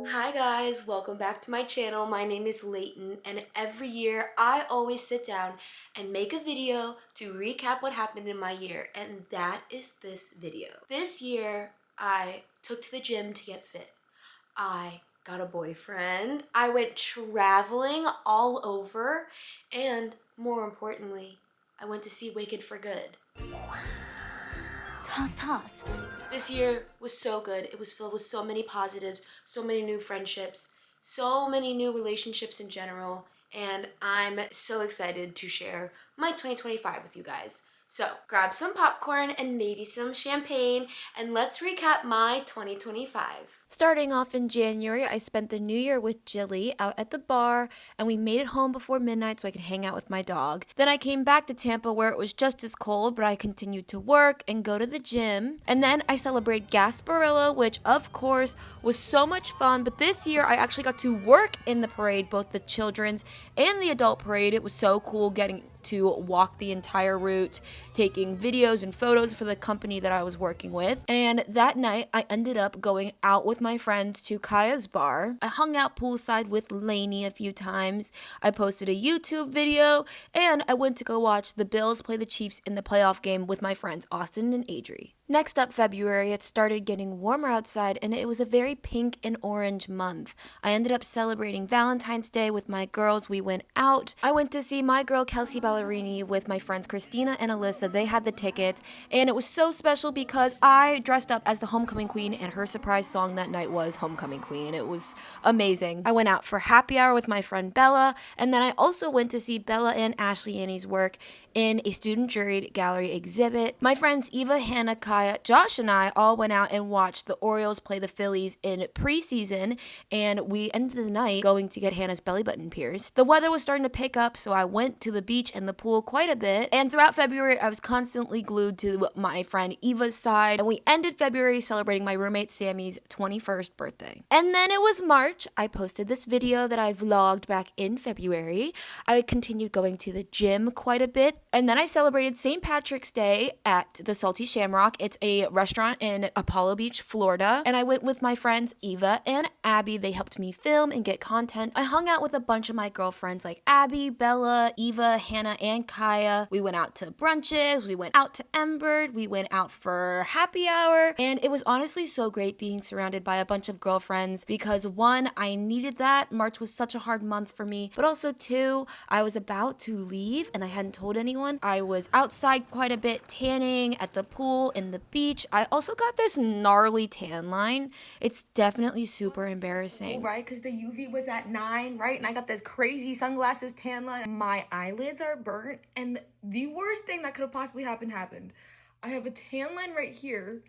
Hi guys, welcome back to my channel. My name is Layton, and every year I always sit down and make a video to recap what happened in my year, and that is this video. This year I took to the gym to get fit. I got a boyfriend. I went traveling all over, and more importantly, I went to see Wicked for Good. Toss. This year was so good. It was filled with so many positives, so many new friendships, so many new relationships in general, and I'm so excited to share my 2025 with you guys. So grab some popcorn and maybe some champagne, and let's recap my 2025. Starting off in January, I spent the new year with Jilly out at the bar, and we made it home before midnight so I could hang out with my dog. Then I came back to Tampa where it was just as cold, but I continued to work and go to the gym. And then I celebrated Gasparilla, which of course was so much fun, but this year I actually got to work in the parade, both the children's and the adult parade. It was so cool getting to walk the entire route, taking videos and photos for the company that I was working with. And that night, I ended up going out with my friends to Kaya's bar. I hung out poolside with Lainey a few times. I posted a YouTube video, and I went to go watch the Bills play the Chiefs in the playoff game with my friends Austin and Adri. Next up, February, it started getting warmer outside, and it was a very pink and orange month. I ended up celebrating Valentine's Day with my girls. We went out. I went to see my girl Kelsey Ballerini with my friends Christina and Alyssa. They had the tickets, and it was so special because I dressed up as the homecoming queen, and her surprise song that night was Homecoming Queen. It was amazing. I went out for happy hour with my friend Bella, and then I also went to see Bella and Ashley Annie's work in a student juried gallery exhibit. My friends Eva, Hannah, Kaya, Josh, and I all went out and watched the Orioles play the Phillies in preseason, and we ended the night going to get Hannah's belly button pierced. The weather was starting to pick up, so I went to the beach and the pool quite a bit, and throughout February I was constantly glued to my friend Eva's side, and we ended February celebrating my roommate Sammy's 21st birthday. And then it was March. I posted this video that I vlogged back in February. I continued going to the gym quite a bit, and then I celebrated St. Patrick's Day at the Salty Shamrock. It's a restaurant in Apollo Beach, Florida, and I went with my friends Eva and Abby. They helped me film and get content. I hung out with a bunch of my girlfriends like Abby, Bella, Eva, Hannah, and Kaya. We went out to brunches, we went out to Emberd, we went out for happy hour, and it was honestly so great being surrounded by a bunch of girlfriends because one, I needed that. March was such a hard month for me, but also two, I was about to leave and I hadn't told anyone. I was outside quite a bit, tanning at the pool, in the beach. I also got this gnarly tan line. It's definitely super embarrassing. Right, because the UV was at 9, right? And I got this crazy sunglasses tan line. My eyelids are burnt, and the worst thing that could have possibly happened. I have a tan line right here.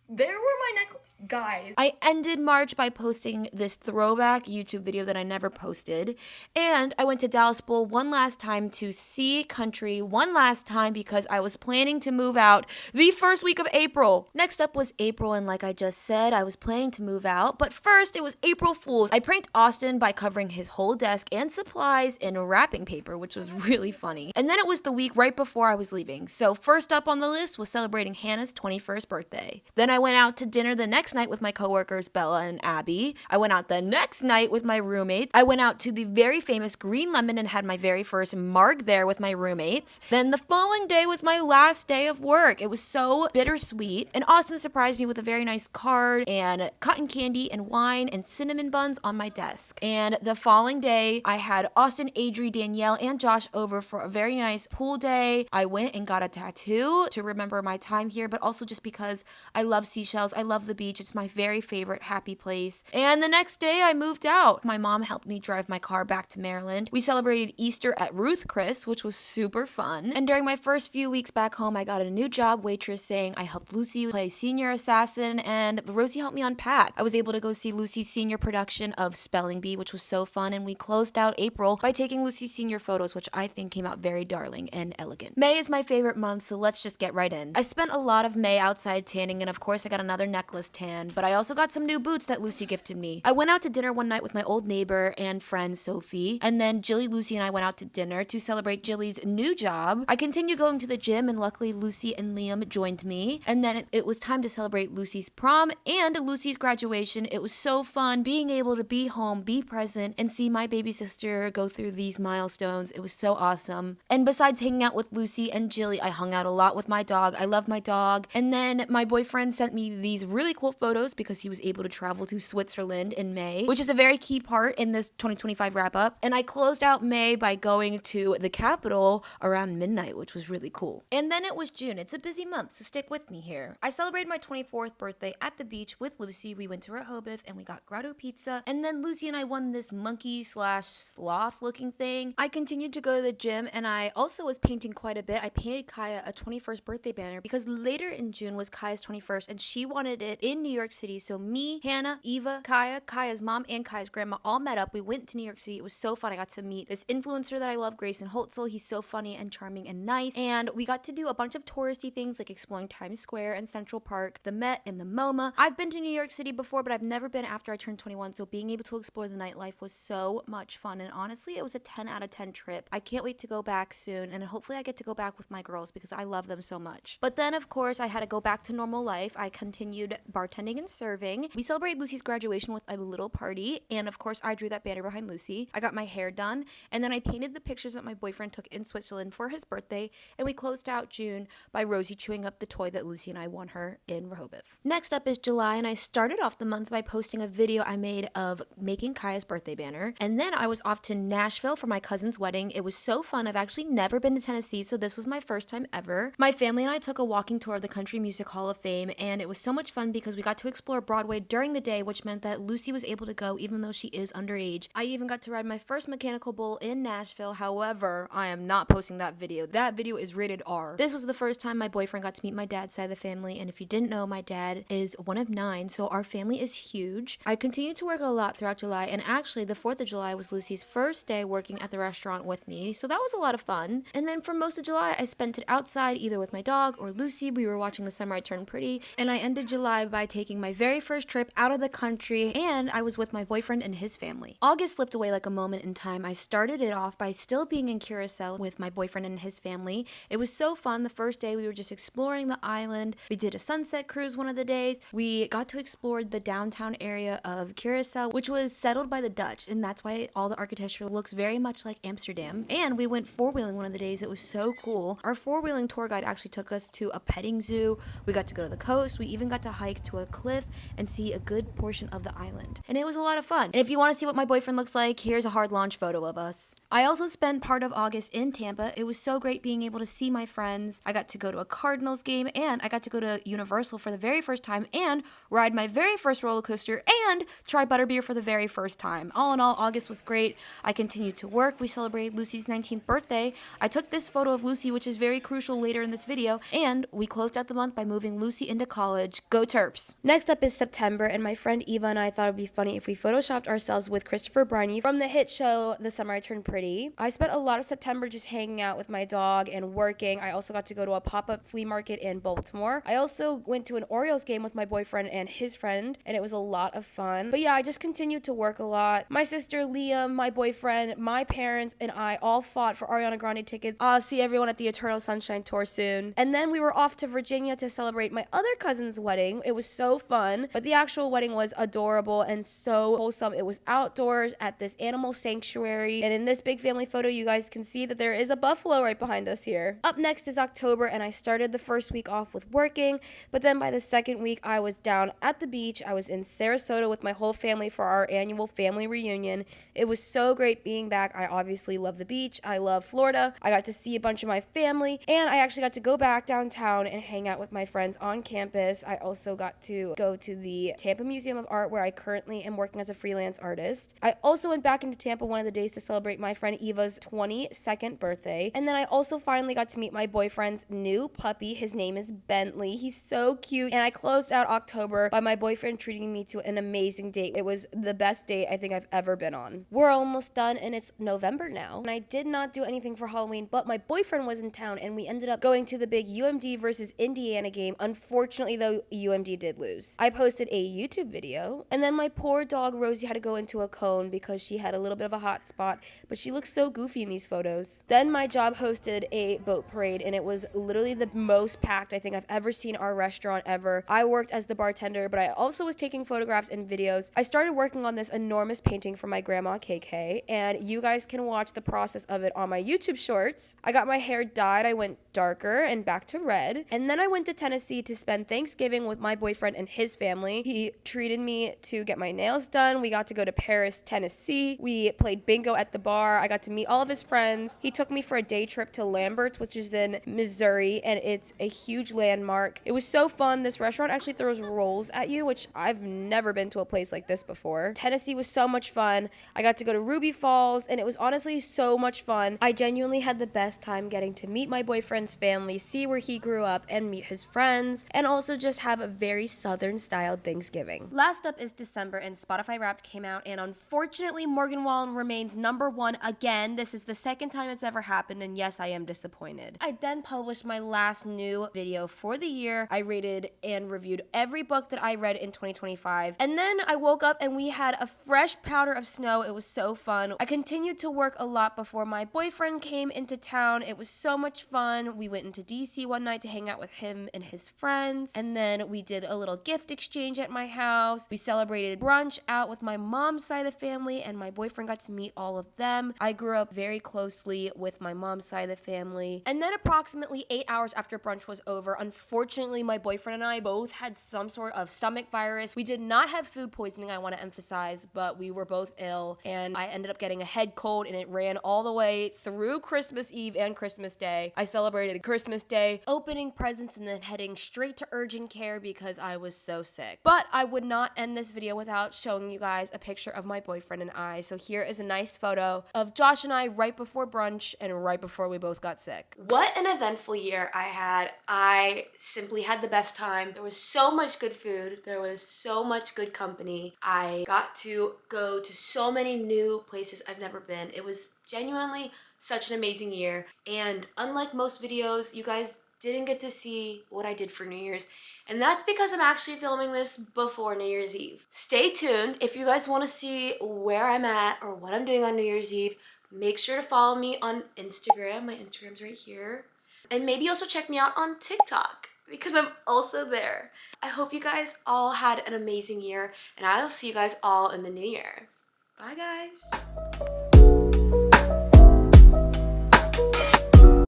There were my neck, guys. I ended March by posting this throwback YouTube video that I never posted. And I went to Dallas Bowl one last time to see country one last time because I was planning to move out the first week of April. Next up was April, and like I just said, I was planning to move out. But first, it was April Fool's. I pranked Austin by covering his whole desk and supplies in wrapping paper, which was really funny. And then it was the week right before I was leaving. So first up on the list was celebrating Hannah's 21st birthday. Then I went out to dinner the next night with my coworkers Bella and Abby. I went out the next night with my roommates. I went out to the very famous Green Lemon and had my very first marg there with my roommates. Then the following day was my last day of work. It was so bittersweet, and Austin surprised me with a very nice card and cotton candy and wine and cinnamon buns on my desk. And the following day, I had Austin, Adri, Danielle, and Josh over for a very nice pool day. I went and got a tattoo to remember my time here, but also just because I love seashells. I love the beach. It's my very favorite happy place. And the next day I moved out. My mom helped me drive my car back to Maryland. We celebrated Easter at Ruth Chris, which was super fun. And during my first few weeks back home, I got a new job waitressing. I helped Lucy play senior assassin, and Rosie helped me unpack. I was able to go see Lucy's senior production of Spelling Bee, which was so fun, and we closed out April by taking Lucy's senior photos, which I think came out very darling and elegant. May is my favorite month, so let's just get right in. I spent a lot of May outside tanning, and of course I got another necklace tan beforehand, but I also got some new boots that Lucy gifted me. I went out to dinner one night with my old neighbor and friend Sophie, and then Jilly, Lucy, and I went out to dinner to celebrate Jilly's new job. I continued going to the gym, and luckily Lucy and Liam joined me, and then it was time to celebrate Lucy's prom and Lucy's graduation. It was so fun being able to be home, be present, and see my baby sister go through these milestones. It was so awesome. And besides hanging out with Lucy and Jilly, I hung out a lot with my dog. I love my dog. And then my boyfriend sent me these really cool photos because he was able to travel to Switzerland in May, which is a very key part in this 2025 wrap up. And I closed out May by going to the capital around midnight, which was really cool. And then it was June. It's a busy month, so stick with me here. I celebrated my 24th birthday at the beach with Lucy. We went to Rehoboth and we got grotto pizza. And then Lucy and I won this monkey slash sloth looking thing. I continued to go to the gym, and I also was painting quite a bit. I painted Kaya a 21st birthday banner because later in June was Kaya's 21st and she wanted it in New York City. So me, Hannah, Eva, Kaya, Kaya's mom, and Kaya's grandma all met up. We went to New York City. It was so fun. I got to meet this influencer that I love, Grayson Holtzel. He's so funny and charming and nice. And we got to do a bunch of touristy things like exploring Times Square and Central Park, the Met and the MoMA. I've been to New York City before, but I've never been after I turned 21. So being able to explore the nightlife was so much fun. And honestly, it was a 10 out of 10 trip. I can't wait to go back soon. And hopefully I get to go back with my girls because I love them so much. But then, of course, I had to go back to normal life. I continued bartending and serving. We celebrated Lucy's graduation with a little party. And of course, I drew that banner behind Lucy. I got my hair done. And then I painted the pictures that my boyfriend took in Switzerland for his birthday. And we closed out June by Rosie chewing up the toy that Lucy and I won her in Rehoboth. Next up is July, and I started off the month by posting a video I made of making Kaya's birthday banner. And then I was off to Nashville for my cousin's wedding. It was so fun. I've actually never been to Tennessee, so this was my first time ever. My family and I took a walking tour of the Country Music Hall of Fame, and it was so much fun because we got to explore Broadway during the day, which meant that Lucy was able to go even though she is underage. I even got to ride my first mechanical bull in Nashville. However, I am not posting that video. That video is rated R. This was the first time my boyfriend got to meet my dad's side of the family, and if you didn't know, my dad is one of 9, so our family is huge. I continued to work a lot throughout July, and actually the 4th of July was Lucy's first day working at the restaurant with me, so that was a lot of fun. And then for most of July, I spent it outside either with my dog or Lucy. We were watching The Summer I Turned Pretty, and I ended July by taking my very first trip out of the country, and I was with my boyfriend and his family. August slipped away like a moment in time. I started it off by still being in Curacao with my boyfriend and his family. It was so fun. The first day we were just exploring the island. We did a sunset cruise one of the days. We got to explore the downtown area of Curacao, which was settled by the Dutch, and that's why all the architecture looks very much like Amsterdam. And we went four-wheeling one of the days. It was so cool. Our four-wheeling tour guide actually took us to a petting zoo. We got to go to the coast. We even got to hike to a cliff and see a good portion of the island. And it was a lot of fun. And if you want to see what my boyfriend looks like, here's a hard launch photo of us. I also spent part of August in Tampa. It was so great being able to see my friends. I got to go to a Cardinals game, and I got to go to Universal for the very first time and ride my very first roller coaster and try butterbeer for the very first time. All in all, August was great. I continued to work. We celebrated Lucy's 19th birthday. I took this photo of Lucy, which is very crucial later in this video, and we closed out the month by moving Lucy into college. Go Terps! Next up is September, and my friend Eva and I thought it would be funny if we photoshopped ourselves with Christopher Briney from the hit show The Summer I Turned Pretty. I spent a lot of September just hanging out with my dog and working. I also got to go to a pop-up flea market in Baltimore. I also went to an Orioles game with my boyfriend and his friend, and it was a lot of fun. But yeah, I just continued to work a lot. My sister Liam, my boyfriend, my parents, and I all fought for Ariana Grande tickets. I'll see everyone at the Eternal Sunshine Tour soon. And then we were off to Virginia to celebrate my other cousin's wedding. It was so fun, but the actual wedding was adorable and so wholesome. It was outdoors at this animal sanctuary, and in this big family photo, you guys can see that there is a buffalo right behind us here. Up next is October, and I started the first week off with working, but then by the second week, I was down at the beach. I was in Sarasota with my whole family for our annual family reunion. It was so great being back. I obviously love the beach. I love Florida. I got to see a bunch of my family, and I actually got to go back downtown and hang out with my friends on campus. I also got to go to the Tampa Museum of Art, where I currently am working as a freelance artist. I also went back into Tampa one of the days to celebrate my friend Eva's 22nd birthday, and then I also finally got to meet my boyfriend's new puppy. His name is Bentley. He's so cute, and I closed out October by my boyfriend treating me to an amazing date. It was the best date I think I've ever been on. We're almost done, and it's November now, and I did not do anything for Halloween, but my boyfriend was in town, and we ended up going to the big UMD versus Indiana game. Unfortunately, though, UMD did lose. I posted a YouTube video, and then my poor dog Rosie had to go into a cone because she had a little bit of a hot spot, but she looks so goofy in these photos. Then my job hosted a boat parade, and it was literally the most packed I think I've ever seen our restaurant ever. I worked as the bartender, but I also was taking photographs and videos. I started working on this enormous painting for my grandma KK, and you guys can watch the process of it on my YouTube shorts. I got my hair dyed, I went darker and back to red, and then I went to Tennessee to spend Thanksgiving with my boyfriend and his family. He treated me to get my nails done. We got to go to Paris, Tennessee. We played bingo at the bar. I got to meet all of his friends. He took me for a day trip to Lambert's, which is in Missouri, and it's a huge landmark. It was so fun. This restaurant actually throws rolls at you, which I've never been to a place like this before. Tennessee was so much fun. I got to go to Ruby Falls, and it was honestly so much fun. I genuinely had the best time getting to meet my boyfriend's family, see where he grew up, and meet his friends, and also just have a very southern styled Thanksgiving. Last up is December, and Spotify Wrapped came out, and unfortunately Morgan Wallen remains #1 again. This is the second time it's ever happened, and yes, I am disappointed. I then published my last new video for the year. I rated and reviewed every book that I read in 2025, and then I woke up and we had a fresh powder of snow. It was so fun. I continued to work a lot before my boyfriend came into town. It was so much fun. We went into DC one night to hang out with him and his friends, and then we did a little gift exchange at my house. We celebrated brunch out with my mom's side of the family, and my boyfriend got to meet all of them. I grew up very closely with my mom's side of the family. And then approximately 8 hours after brunch was over, unfortunately, my boyfriend and I both had some sort of stomach virus. We did not have food poisoning, I want to emphasize, but we were both ill, and I ended up getting a head cold, and it ran all the way through Christmas Eve and Christmas Day. I celebrated Christmas Day, opening presents, and then heading straight to urgent care because I was so sick. But I would not end this video without showing you guys a picture of my boyfriend and I. So here is a nice photo of Josh and I right before brunch and right before we both got sick. What an eventful year I had. I simply had the best time. There was so much good food. There was so much good company. I got to go to so many new places I've never been. It was genuinely such an amazing year. And unlike most videos, you guys didn't get to see what I did for New Year's. And that's because I'm actually filming this before New Year's Eve. Stay tuned. If you guys want to see where I'm at or what I'm doing on New Year's Eve, make sure to follow me on Instagram. My Instagram's right here. And maybe also check me out on TikTok because I'm also there. I hope you guys all had an amazing year, and I'll see you guys all in the new year. Bye, guys.